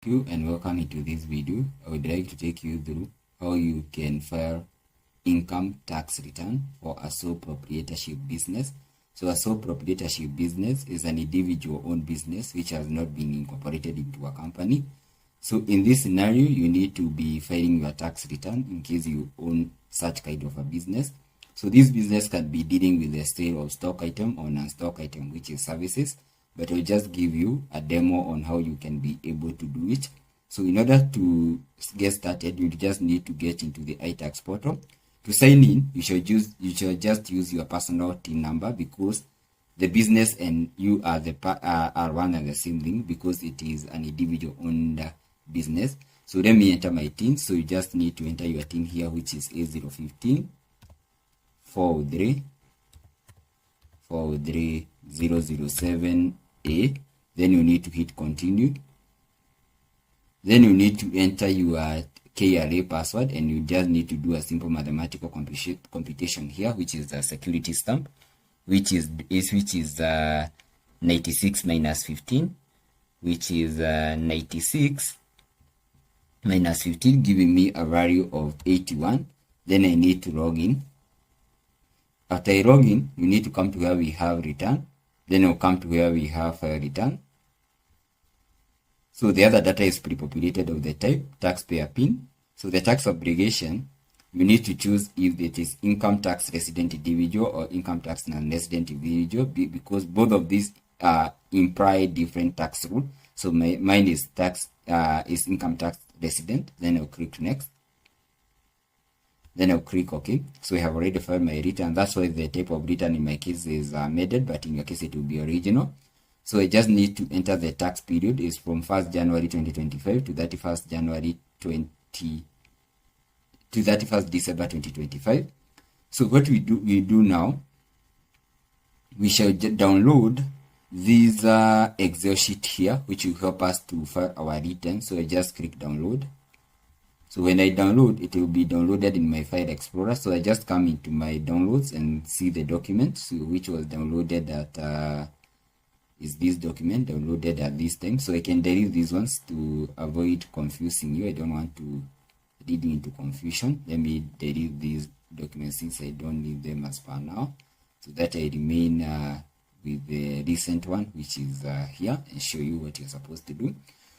you and welcome into this video. I would like to take you through how you can file income tax return for a sole proprietorship business. So a sole proprietorship business is an individual owned business which has not been incorporated into a company. So in this scenario, you need to be filing your tax return in case you own such kind of a business. So this business can be dealing with the sale of stock item or non-stock item, which is services. But I'll just give you a demo on how you can be able to do it. So in order to get started, you just need to get into the iTax portal. To sign in, you should just use your personal TIN number, because the business and you are one and the same thing, because it is an individual owned business. So let me enter my TIN. So you just need to enter your TIN here, which is A015 403 007A. Then you need to hit continue. Then you need to enter your KRA password, and you just need to do a simple mathematical computation here, which is the security stamp, which is 96 minus 15, which is 96 minus 15, giving me a value of 81. Then I need to log in. After I log in, you need to come to where we have return. Then I'll come to where we have return. So the other data is pre-populated of the type taxpayer PIN. So the tax obligation, you need to choose if it is income tax resident individual or income tax non-resident individual, because both of these imply different tax rule. So mine is income tax resident. Then I'll click next. Then I'll click OK. So I have already filed my return. That's why the type of return in my case is amended, but in your case it will be original. So I just need to enter the tax period is from 1st January 2025 to 31st December 2025. So what we do now, we shall download this Excel sheet here, which will help us to file our return. So I just click download. So when I download, it will be downloaded in my file explorer. So I just come into my downloads and see the document, so which was downloaded at is this document downloaded at this time. So I can delete these ones to avoid confusing you. I don't want to lead you into confusion. Let me delete these documents since I don't need them as per now, so that I remain with the recent one, which is here, and show you what you're supposed to do.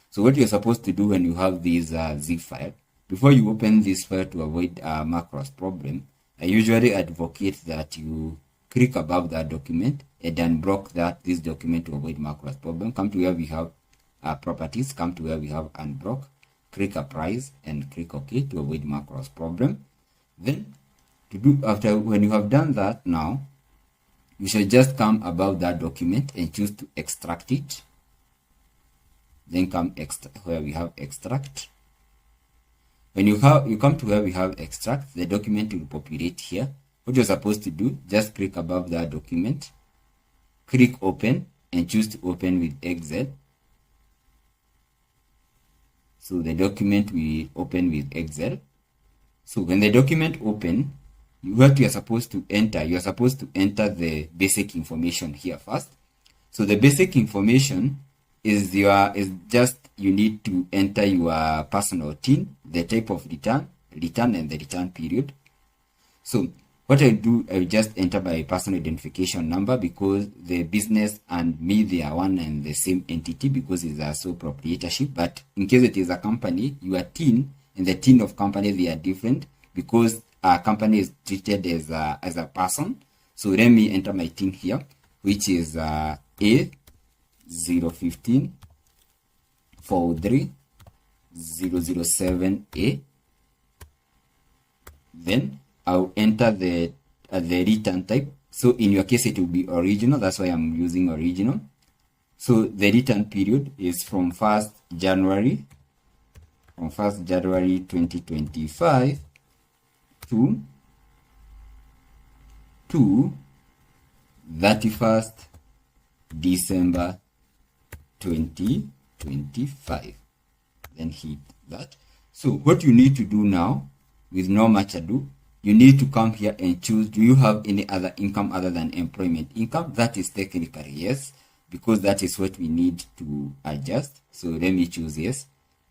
So what you're supposed to do when you have this zip file, before you open this file to avoid macros problem, I usually advocate that you click above that document and unblock this document to avoid macros problem. Come to where we have properties, come to where we have unblock, click apprise and click OK to avoid macros problem. Then when you have done that, now you should just come above that document and choose to extract it. Then come where we have extract. When you come to where we have extract, the document will populate here. What you're supposed to do, just click above that document, click open and choose to open with Excel. So the document will open with Excel. So when the document open, what you are supposed to enter, the basic information here first. So the basic information is you need to enter your personal TIN, the type of return and the return period. So what I do, I just enter my personal identification number, because the business and me, they are one and the same entity, because it's a sole proprietorship. But in case it is a company, your TIN and the TIN of company, they are different, because a company is treated as a person. So let me enter my TIN here, which is A015 403 007A. Then I'll enter the return type. So in your case, it will be original. That's why I'm using original. So the return period is from 1st January 2025 to 31st December 2025. Then hit that. So what you need to do now, with no much ado, you need to come here and choose, do you have any other income other than employment income? That is technically yes, because that is what we need to adjust. So let me choose yes.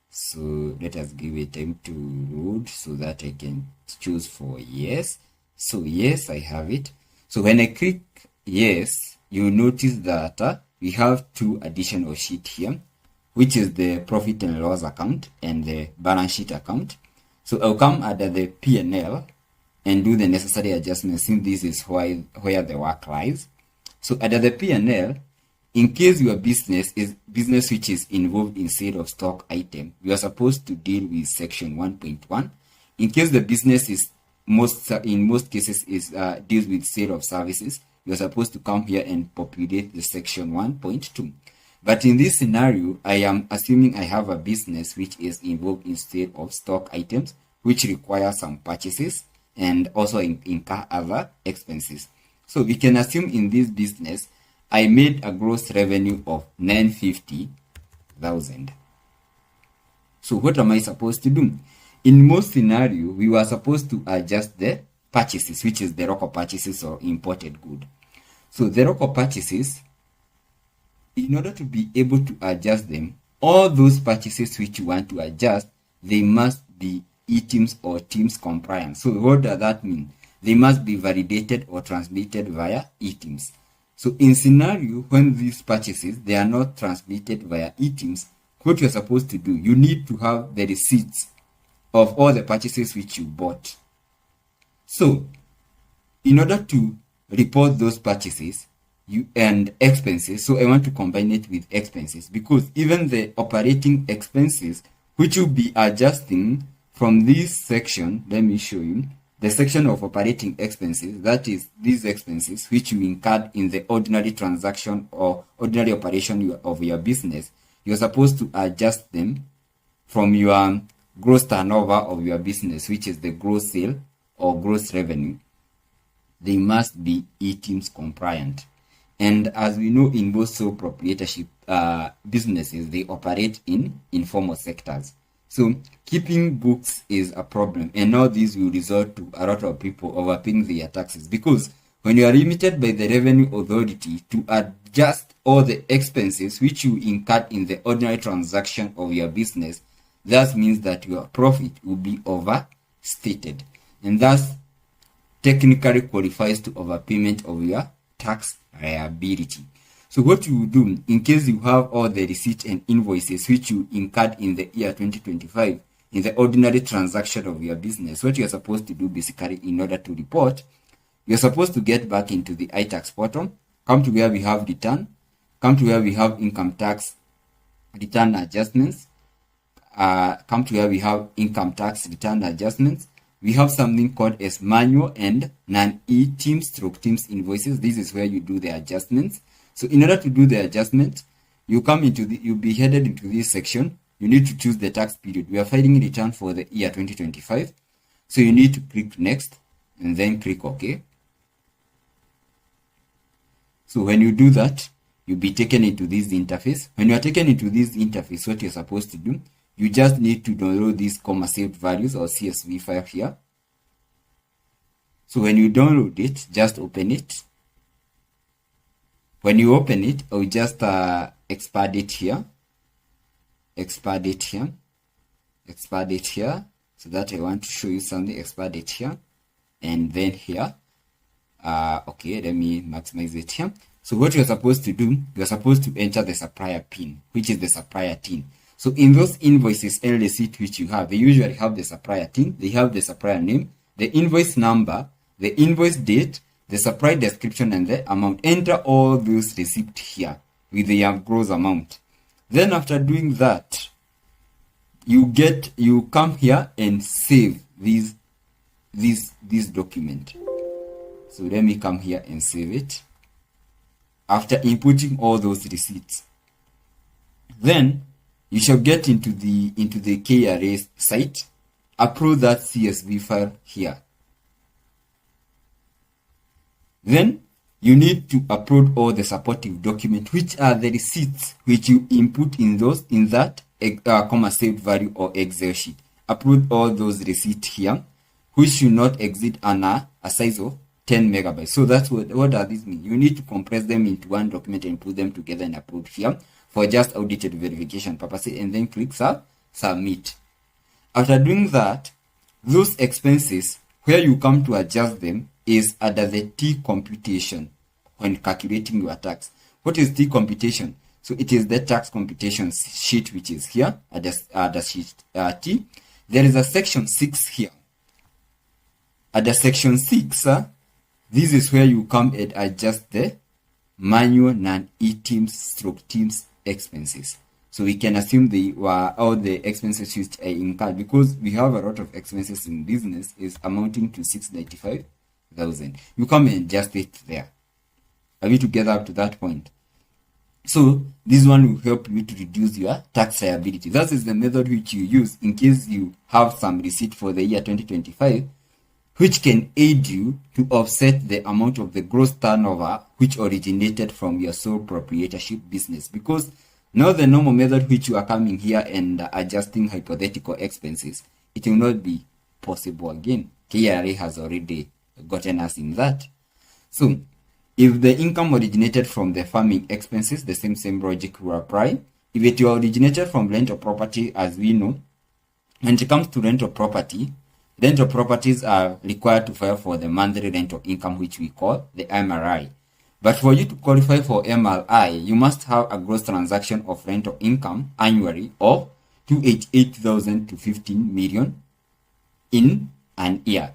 So let us give it time to load so that I can choose for yes. So yes, I have it. So when I click yes, you notice that we have two additional sheets here, which is the profit and loss account and the balance sheet account. So I'll come under the P&L and do the necessary adjustments, since this is where the work lies. So under the P&L, in case your business is business which is involved in sale of stock item, you are supposed to deal with section 1.1. In case the business is in most cases is deals with sale of services, you are supposed to come here and populate the section 1.2. But in this scenario, I am assuming I have a business which is involved in sale of stock items, which require some purchases and also incur other expenses. So we can assume in this business, I made a gross revenue of 950,000. So what am I supposed to do? In most scenarios, we were supposed to adjust the purchases, which is the local purchases or imported good. So the local purchases, in order to be able to adjust them, all those purchases which you want to adjust, they must be e-teams or teams compliant. So what does that mean? They must be validated or transmitted via e-teams. So in scenario when these purchases, they are not transmitted via e-teams, what you're supposed to do, you need to have the receipts of all the purchases which you bought. So in order to report those purchases and expenses, so I want to combine it with expenses, because even the operating expenses which will be adjusting from this section, let me show you the section of operating expenses, that is these expenses which you incurred in the ordinary transaction or ordinary operation of your business, you're supposed to adjust them from your gross turnover of your business, which is the gross sale or gross revenue. They must be e-teams compliant. And as we know, in both sole proprietorship businesses, they operate in informal sectors. So keeping books is a problem, and now this will result to a lot of people overpaying their taxes, because when you are limited by the revenue authority to adjust all the expenses which you incurred in the ordinary transaction of your business, that means that your profit will be overstated, and thus technically qualifies to overpayment of your tax liability. So what you will do, in case you have all the receipts and invoices which you incurred in the year 2025 in the ordinary transaction of your business, what you are supposed to do basically in order to report, you are supposed to get back into the iTax portal, come to where we have return, come to where we have income tax return adjustments, come to where we have income tax return adjustments. We have something called as manual and non-e-teams/teams invoices. This is where you do the adjustments. So in order to do the adjustment, you'll be headed into this section. You need to choose the tax period. We are filing return for the year 2025. So you need to click next and then click OK. So when you do that, you'll be taken into this interface. When you are taken into this interface, what you're supposed to do, you just need to download these comma saved values or CSV file here. So when you download it, just open it. When you open it, I'll just expand it here, expand it here, expand it here, so that I want to show you something, expand it here, and then here. Okay, let me maximize it here. So what you're supposed to do, you're supposed to enter the supplier PIN, which is the supplier TIN. So in those invoices and receipt which you have, they usually have the supplier TIN, they have the supplier name, the invoice number, the invoice date, the supplier description, and the amount. Enter all those receipts here with the gross amount. Then after doing that, you come here and save this document. So let me come here and save it after inputting all those receipts. Then you shall get into the KRA site, upload that CSV file here. Then you need to upload all the supportive documents, which are the receipts which you input in that comma saved value or Excel sheet. Upload all those receipts here, which should not exceed a size of 10 megabytes. So that's what does this mean? You need to compress them into one document and put them together and upload here for just audited verification purposes, and then click submit. After doing that, those expenses, where you come to adjust them is under the T computation when calculating your tax. What is T computation? So it is the tax computation sheet which is here at the sheet T. There is a section 6 here. At the section 6, this is where you come and adjust the manual non-e-teams stroke teams expenses. So we can assume all the expenses which are incurred, because we have a lot of expenses in business is amounting to 695,000. You come and adjust it there. Are we together up to that point? So this one will help you to reduce your tax liability. That is the method which you use in case you have some receipt for the year 2025, which can aid you to offset the amount of the gross turnover which originated from your sole proprietorship business. Because now the normal method which you are coming here and adjusting hypothetical expenses, it will not be possible again. KRA has already gotten us in that. So if the income originated from the farming expenses, the same logic will apply. If it originated from rental property, as we know, when it comes to rental properties are required to file for the monthly rental income, which we call the MRI. But for you to qualify for MRI, you must have a gross transaction of rental income annually of 288,000 to 15 million in an year.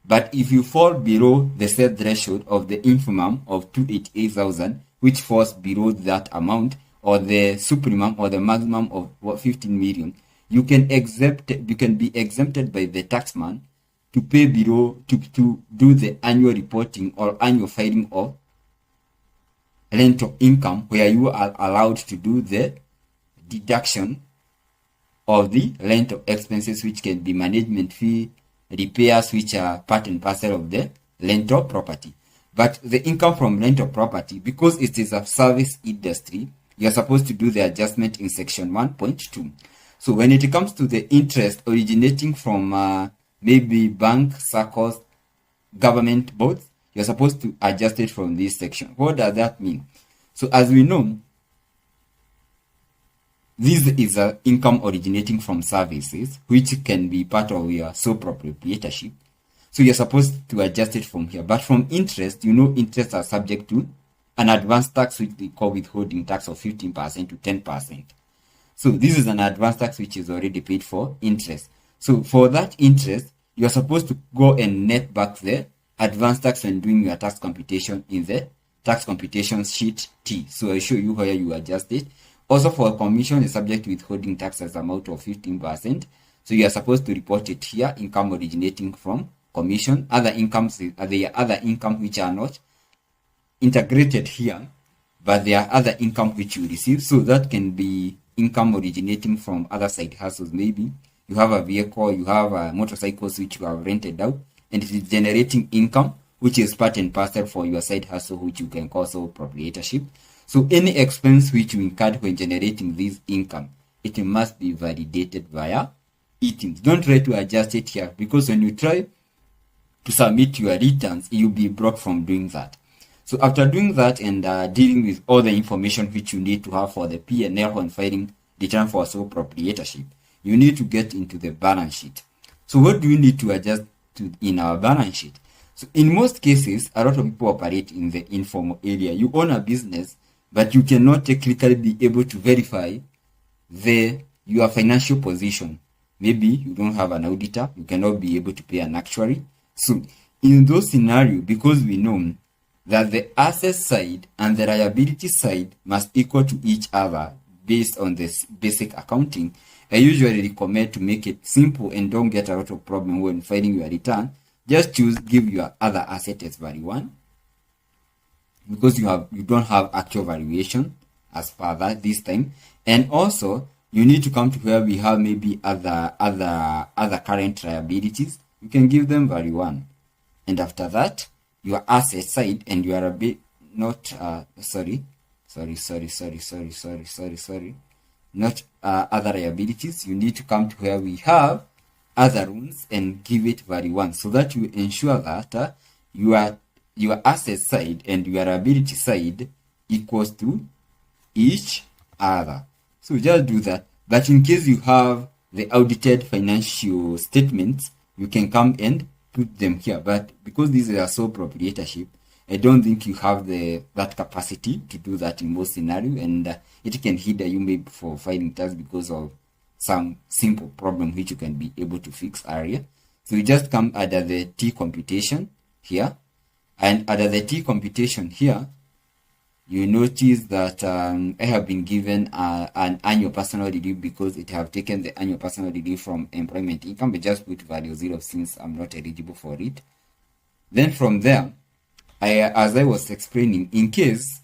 But if you fall below the set threshold of the infimum of 288,000, which falls below that amount, or the supremum or the maximum of 15 million, you can be exempted by the taxman to pay below to do the annual reporting or annual filing of rental income, where you are allowed to do the deduction of the rental expenses, which can be management fee, repairs, which are part and parcel of the rental property. But the income from rental property, because it is a service industry, you are supposed to do the adjustment in section 1.2. So when it comes to the interest originating from maybe bank, circles, government boards, you're supposed to adjust it from this section. What does that mean? So as we know, this is an income originating from services, which can be part of your sole proprietorship. So you're supposed to adjust it from here. But from interest, interests are subject to an advance tax, which they call withholding tax of 15% to 10%. So this is an advance tax which is already paid for interest. So for that interest, you're supposed to go and net back the advance tax when doing your tax computation in the tax computation sheet T. So I'll show you where you adjust it. Also, for commission is subject to withholding tax as amount of 15%. So you are supposed to report it here, income originating from commission. Other incomes, there are other income which are not integrated here, but there are other income which you receive. So that can be income originating from other side hustles. Maybe you have a vehicle, you have motorcycles which you have rented out, and it is generating income, which is part and parcel for your side hustle, which you can call sole proprietorship. So any expense which you incurred when generating this income, it must be validated via e-teams. Don't try to adjust it here, because when you try to submit your returns, you'll be blocked from doing that. So after doing that and dealing with all the information which you need to have for the P&L when filing return for sole proprietorship, you need to get into the balance sheet. So what do you need to adjust to in our balance sheet? So in most cases, a lot of people operate in the informal area. You own a business, but you cannot technically be able to verify your financial position. Maybe you don't have an auditor, you cannot be able to pay an actuary. So in those scenarios, because we know that the asset side and the liability side must equal to each other based on this basic accounting, I usually recommend to make it simple and don't get a lot of problem when filing your return. Just give your other asset as value 1, because you don't have actual valuation as per that this time. And also you need to come to where we have maybe other current liabilities. You can give them value 1, and after that your asset side and you are a bit not not other liabilities. You need to come to where we have other loans and give it value 1, so that you ensure that your asset side and your liability side equals to each other. So just do that. But in case you have the audited financial statements, you can come and put them here. But because this is a sole proprietorship, I don't think you have that capacity to do that in most scenarios, and it can hinder you maybe for filing tax because of some simple problem which you can be able to fix earlier. So you just come under the T computation here, and under the T computation here, you notice that I have been given an annual personal relief because it have taken the annual personal relief from employment income, but just put value 0 since I'm not eligible for it. Then from there, as I was explaining, in case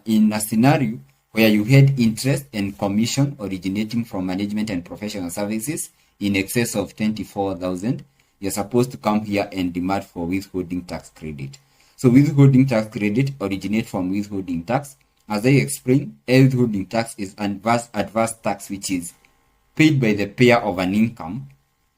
in a scenario where you had interest and commission originating from management and professional services in excess of 24,000, you're supposed to come here and demand for withholding tax credit. So withholding tax credit originate from withholding tax. As I explained, withholding tax is adverse tax which is paid by the payer of an income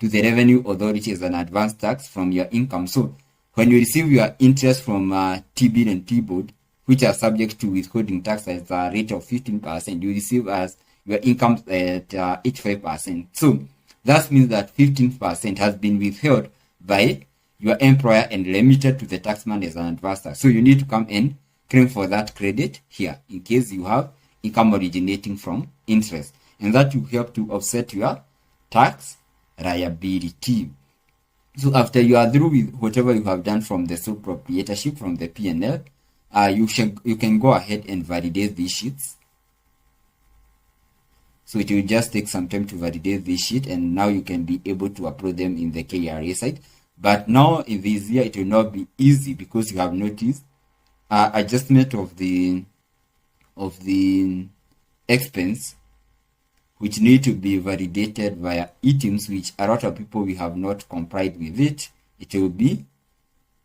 to the revenue authority as an advance tax from your income. So when you receive your interest from T-bill and T-board, which are subject to withholding tax at a rate of 15%, you receive as your income at 85%. So that means that 15% has been withheld by your employer and limited to the taxman as an advance tax. So you need to come and claim for that credit here in case you have income originating from interest, and that will help to offset your tax liability. So after you are through with whatever you have done from the sole proprietorship, from the P&L, you can go ahead and validate these sheets. So it will just take some time to validate this sheet, and now you can be able to upload them in the KRA site. But now in this year, it will not be easy because you have noticed adjustment of the expense, which need to be validated via items, which a lot of people we have not complied with it. It will be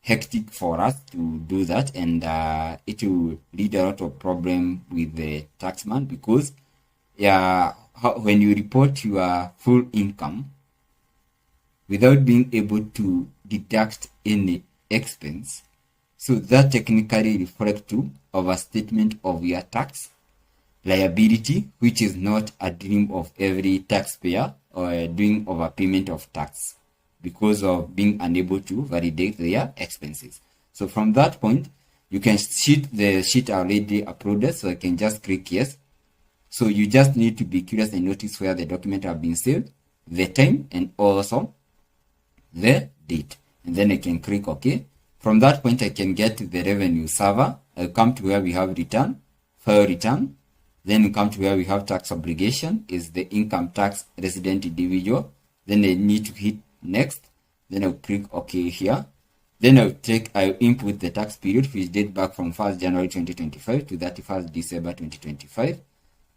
hectic for us to do that, and it will lead a lot of problem with the taxman because when you report your full income without being able to deduct any expense, so that technically reflects to overstatement of your tax liability, which is not a dream of every taxpayer, or doing overpayment of tax because of being unable to validate their expenses. So from that point, you can the sheet already uploaded, so I can just click yes. So you just need to be curious and notice where the document have been saved, the time, and also the date, and then I can click OK. From that point, I can get to the revenue server. I'll come to where we have return, file return. Then we come to where we have tax obligation, is the income tax resident individual. Then I need to hit next. Then I'll click OK here. Then I'll input the tax period, which date back from 1st January 2025 to 31st December 2025.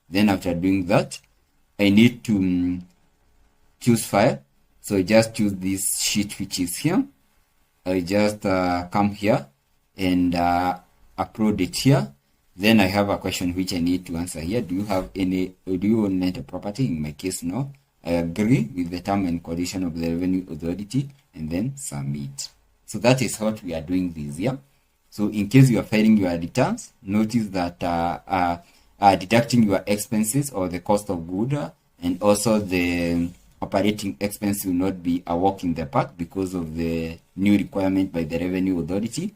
Then after doing that, I need to choose file. So I just choose this sheet which is here. I just come here and upload it here. Then I have a question which I need to answer here. Do you own rental property? In my case, no. I agree with the term and condition of the revenue authority, and then submit. So that is what we are doing this year. So in case you are filing your returns, notice that deducting your expenses or the cost of good and also the operating expense will not be a walk in the park because of the new requirement by the revenue authority.